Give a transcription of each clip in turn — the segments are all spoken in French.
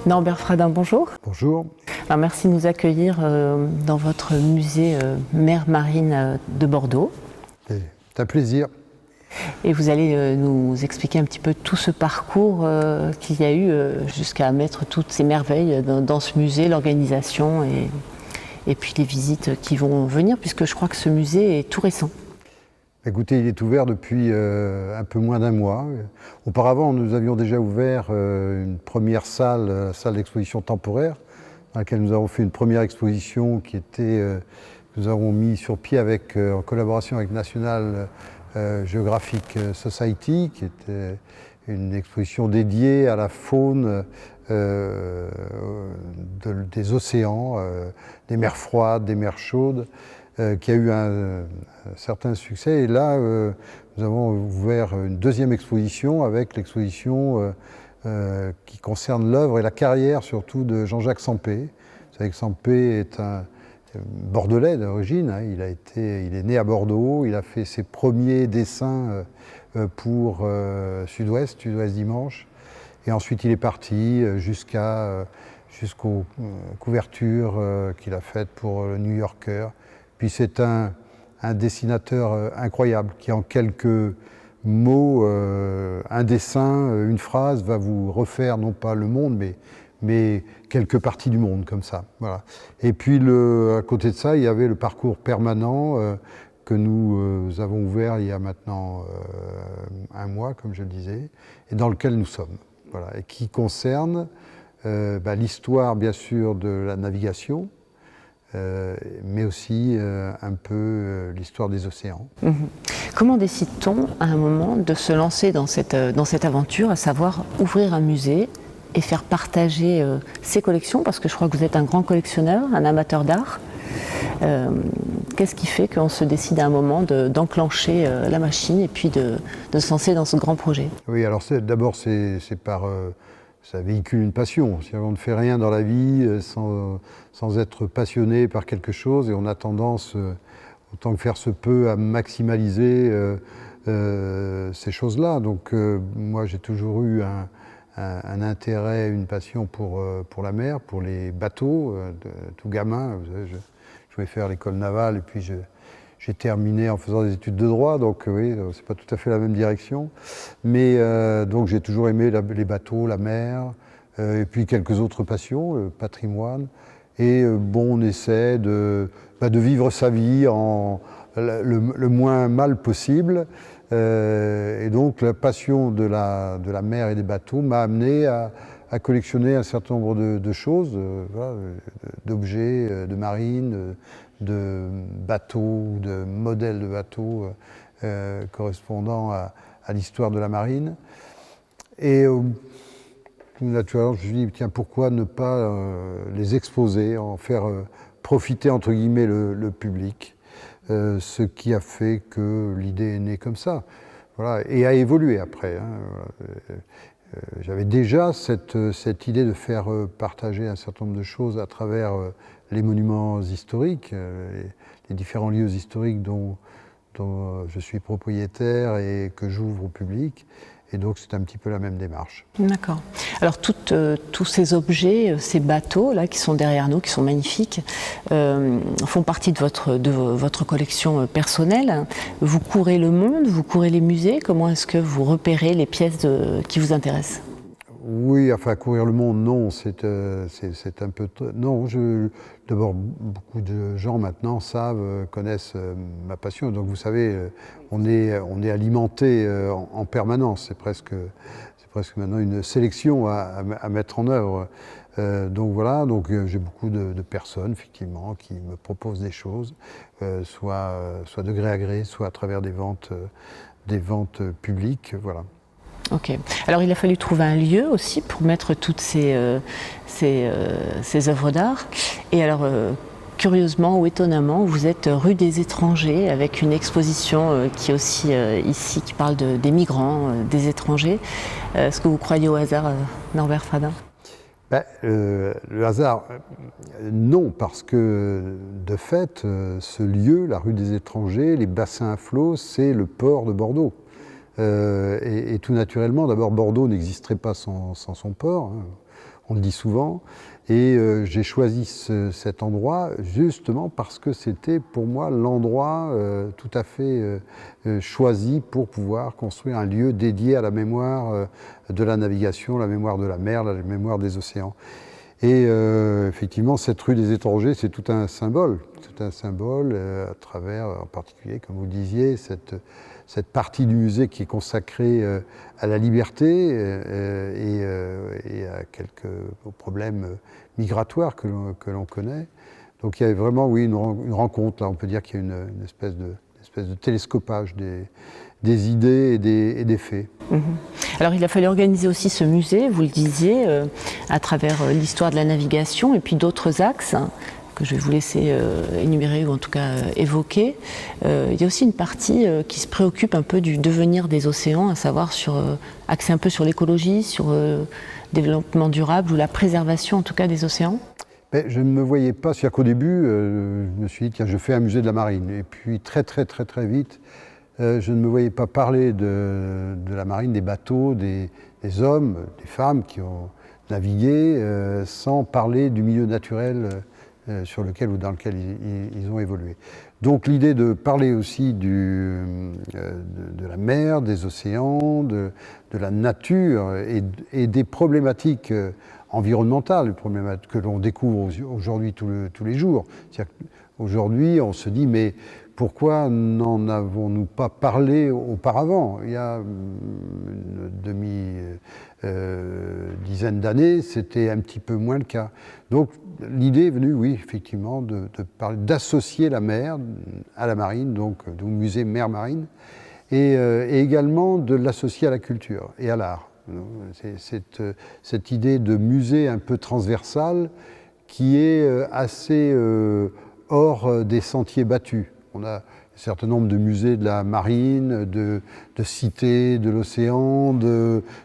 Norbert Fradin, bonjour. Bonjour. Alors, merci de nous accueillir dans votre musée Mer Marine de Bordeaux. C'est un plaisir. Et vous allez nous expliquer un petit peu tout ce parcours qu'il y a eu jusqu'à mettre toutes ces merveilles dans ce musée, l'organisation et puis les visites qui vont venir, puisque je crois que ce musée est tout récent. Écoutez, il est ouvert depuis un peu moins d'un mois. Auparavant, nous avions déjà ouvert une première salle, la salle d'exposition temporaire, dans laquelle nous avons fait une première exposition qui était, nous avons mis sur pied en collaboration avec National Geographic Society, qui était une exposition dédiée à la faune des océans, des mers froides, des mers chaudes, qui a eu un certain succès. Et là, nous avons ouvert une deuxième exposition avec l'exposition qui concerne l'œuvre et la carrière surtout de Jean-Jacques Sempé. Vous savez que Sempé est un Bordelais d'origine, hein. Il est né à Bordeaux, il a fait ses premiers dessins pour Sud-Ouest Dimanche. Et ensuite il est parti jusqu'aux couvertures qu'il a faites pour le New Yorker. Puis c'est un dessinateur incroyable qui en quelques mots, un dessin, une phrase va vous refaire non pas le monde mais quelques parties du monde comme ça. Voilà. Et puis à côté de ça, il y avait le parcours permanent que nous avons ouvert il y a maintenant un mois, comme je le disais, et dans lequel nous sommes. Voilà. Et qui concerne l'histoire bien sûr de la navigation, mais aussi un peu l'histoire des océans. Mmh. Comment décide-t-on à un moment de se lancer dans cette aventure, à savoir ouvrir un musée et faire partager ses collections, parce que je crois que vous êtes un grand collectionneur, un amateur d'art. Qu'est-ce qui fait qu'on se décide à un moment d'enclencher la machine et puis de se lancer dans ce grand projet? Oui, alors d'abord c'est par... ça véhicule une passion. Si on ne fait rien dans la vie sans être passionné par quelque chose, et on a tendance, autant que faire se peut, à maximaliser ces choses-là. Donc moi j'ai toujours eu un intérêt, une passion pour la mer, pour les bateaux, tout gamin. Vous savez, je voulais faire l'école navale et puis j'ai terminé en faisant des études de droit, donc oui, c'est pas tout à fait la même direction. Mais donc j'ai toujours aimé les bateaux, la mer, et puis quelques autres passions, le patrimoine. Et bon, on essaie de vivre sa vie le moins mal possible. Et donc la passion de la mer et des bateaux m'a amené à collectionner un certain nombre de choses, voilà, d'objets, de marine, de bateaux, de modèles de bateaux correspondant à l'histoire de la marine. Et naturellement, je me suis dit, tiens, pourquoi ne pas les exposer, en faire profiter, entre guillemets, le public, ce qui a fait que l'idée est née comme ça. Voilà, et a évolué après. Hein. J'avais déjà cette idée de faire partager un certain nombre de choses à travers les monuments historiques, les différents lieux historiques dont je suis propriétaire et que j'ouvre au public. Et donc c'est un petit peu la même démarche. D'accord. Alors tous ces objets, ces bateaux là qui sont derrière nous, qui sont magnifiques, font partie de votre collection personnelle. Vous courez le monde, vous courez les musées. Comment est-ce que vous repérez les pièces qui vous intéressent? Oui, enfin courir le monde, non, c'est un peu... Non, d'abord, beaucoup de gens maintenant connaissent ma passion. Donc vous savez, on est alimenté en permanence. C'est presque maintenant une sélection à mettre en œuvre. Donc voilà, j'ai beaucoup de personnes, effectivement, qui me proposent des choses, soit de gré à gré, soit à travers des ventes publiques, voilà. Ok. Alors il a fallu trouver un lieu aussi pour mettre toutes ces œuvres d'art. Et alors, curieusement ou étonnamment, vous êtes rue des étrangers avec une exposition qui est aussi ici, qui parle des migrants, des étrangers. Est-ce que vous croyez au hasard, Norbert Fradin? Le hasard, non, parce que de fait, ce lieu, la rue des étrangers, les bassins à flot, c'est le port de Bordeaux. Et tout naturellement, d'abord Bordeaux n'existerait pas sans son port. Hein. on le dit souvent. Et j'ai choisi cet endroit justement parce que c'était pour moi l'endroit tout à fait choisi pour pouvoir construire un lieu dédié à la mémoire de la navigation, la mémoire de la mer, la mémoire des océans. Et effectivement, cette rue des Étrangers, c'est tout un symbole à travers, en particulier, comme vous le disiez, cette partie du musée qui est consacrée à la liberté et à quelques problèmes migratoires que l'on connaît. Donc il y a vraiment, oui, une rencontre, là, on peut dire qu'il y a une espèce de télescopage des idées et des faits. Mmh. Alors il a fallu organiser aussi ce musée, vous le disiez, à travers l'histoire de la navigation et puis d'autres axes que je vais vous laisser énumérer ou en tout cas évoquer. Il y a aussi une partie qui se préoccupe un peu du devenir des océans, à savoir axé un peu sur l'écologie, sur le développement durable ou la préservation en tout cas des océans. Ben, je ne me voyais pas, c'est-à-dire qu'au début, je me suis dit, tiens, je fais un musée de la marine. Et puis très vite, je ne me voyais pas parler de la marine, des bateaux, des hommes, des femmes qui ont navigué, sans parler du milieu naturel sur lequel ou dans lequel ils ont évolué. Donc l'idée de parler aussi de la mer, des océans, de la nature et des problématiques environnementales, que l'on découvre aujourd'hui tous les jours. Aujourd'hui, on se dit, mais pourquoi n'en avons-nous pas parlé auparavant? Il y a une demi-dizaine d'années, c'était un petit peu moins le cas. Donc l'idée est venue, oui, effectivement, d'associer la mer à la marine, donc au musée Mer Marine, et également de l'associer à la culture et à l'art. C'est cette idée de musée un peu transversal qui est assez hors des sentiers battus. On a un certain nombre de musées de la marine, de cités de l'océan,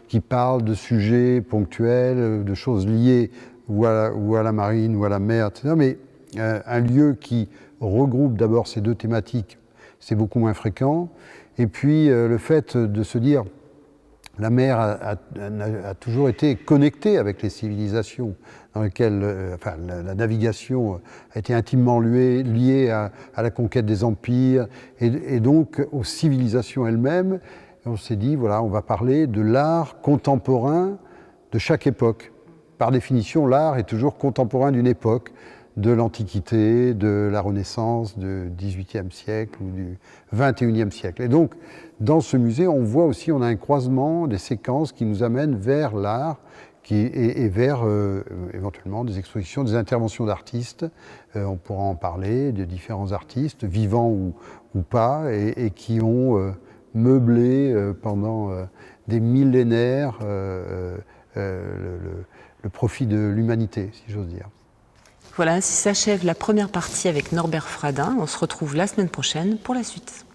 qui parlent de sujets ponctuels, de choses liées ou à la marine ou à la mer, etc. Mais un lieu qui regroupe d'abord ces deux thématiques, c'est beaucoup moins fréquent. Et puis le fait de se dire, la mer a toujours été connectée avec les civilisations dans lesquelles la navigation a été intimement liée à la conquête des empires et donc aux civilisations elles-mêmes. Et on s'est dit, voilà, on va parler de l'art contemporain de chaque époque. Par définition, l'art est toujours contemporain d'une époque, de l'Antiquité, de la Renaissance, du XVIIIe siècle ou du XXIe siècle. Et donc, dans ce musée, on voit aussi, on a un croisement des séquences qui nous amènent vers l'art et vers éventuellement des expositions, des interventions d'artistes. On pourra en parler, de différents artistes, vivants ou pas, et qui ont meublé pendant des millénaires le profit de l'humanité, si j'ose dire. Voilà, ainsi s'achève la première partie avec Norbert Fradin. On se retrouve la semaine prochaine pour la suite.